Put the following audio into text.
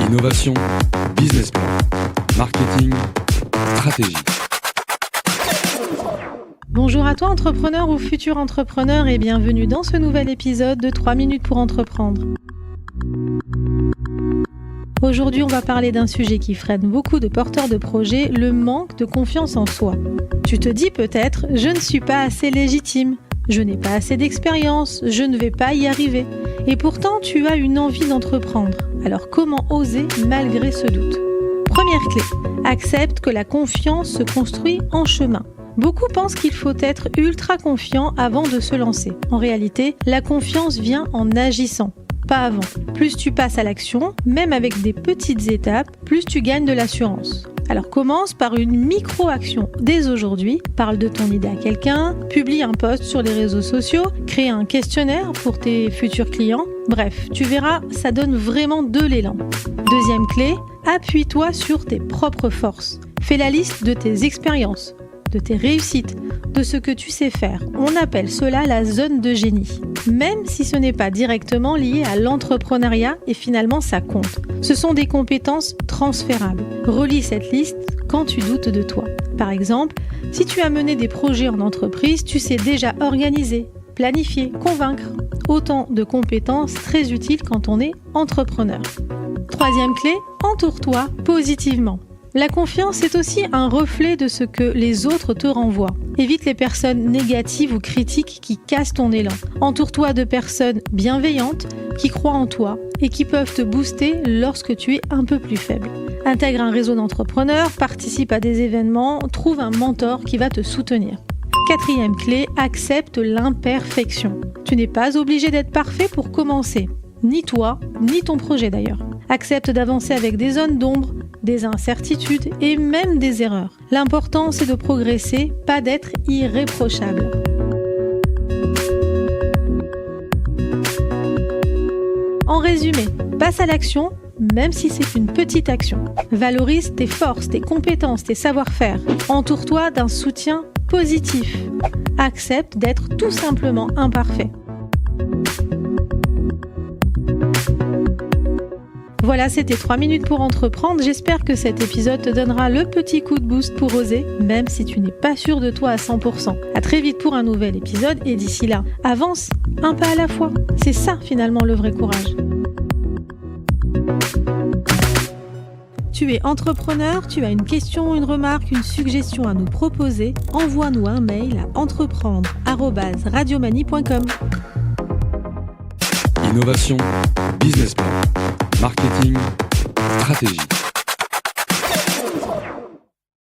Innovation, business plan, marketing, stratégie. Bonjour à toi entrepreneur ou futur entrepreneur et bienvenue dans ce nouvel épisode de 3 minutes pour entreprendre. Aujourd'hui, on va parler d'un sujet qui freine beaucoup de porteurs de projets, le manque de confiance en soi. Tu te dis peut-être, je ne suis pas assez légitime, je n'ai pas assez d'expérience, je ne vais pas y arriver. Et pourtant, tu as une envie d'entreprendre. Alors comment oser malgré ce doute ? Première clé, accepte que la confiance se construit en chemin. Beaucoup pensent qu'il faut être ultra confiant avant de se lancer. En réalité, la confiance vient en agissant, pas avant. Plus tu passes à l'action, même avec des petites étapes, plus tu gagnes de l'assurance. Alors commence par une micro-action dès aujourd'hui. Parle de ton idée à quelqu'un, publie un post sur les réseaux sociaux, crée un questionnaire pour tes futurs clients. Bref, tu verras, ça donne vraiment de l'élan. Deuxième clé, appuie-toi sur tes propres forces. Fais la liste de tes expériences, de tes réussites, de ce que tu sais faire. On appelle cela la zone de génie. Même si ce n'est pas directement lié à l'entrepreneuriat et finalement ça compte. Ce sont des compétences transférables. Relis cette liste quand tu doutes de toi. Par exemple, si tu as mené des projets en entreprise, tu sais déjà organiser, planifier, convaincre. Autant de compétences très utiles quand on est entrepreneur. Troisième clé, entoure-toi positivement. La confiance est aussi un reflet de ce que les autres te renvoient. Évite les personnes négatives ou critiques qui cassent ton élan. Entoure-toi de personnes bienveillantes qui croient en toi et qui peuvent te booster lorsque tu es un peu plus faible. Intègre un réseau d'entrepreneurs, participe à des événements, trouve un mentor qui va te soutenir. Quatrième clé, accepte l'imperfection. Tu n'es pas obligé d'être parfait pour commencer. Ni toi, ni ton projet d'ailleurs. Accepte d'avancer avec des zones d'ombre, des incertitudes et même des erreurs. L'important, c'est de progresser, pas d'être irréprochable. En résumé, passe à l'action, même si c'est une petite action. Valorise tes forces, tes compétences, tes savoir-faire. Entoure-toi d'un soutien positif. Accepte d'être tout simplement imparfait. Voilà, c'était 3 minutes pour entreprendre. J'espère que cet épisode te donnera le petit coup de boost pour oser, même si tu n'es pas sûr de toi à 100%. À très vite pour un nouvel épisode et d'ici là, avance un pas à la fois. C'est ça finalement le vrai courage. Tu es entrepreneur, tu as une question, une remarque, une suggestion à nous proposer, envoie-nous un mail à entreprendre@radiomanie.com. Innovation, business plan, marketing, stratégie.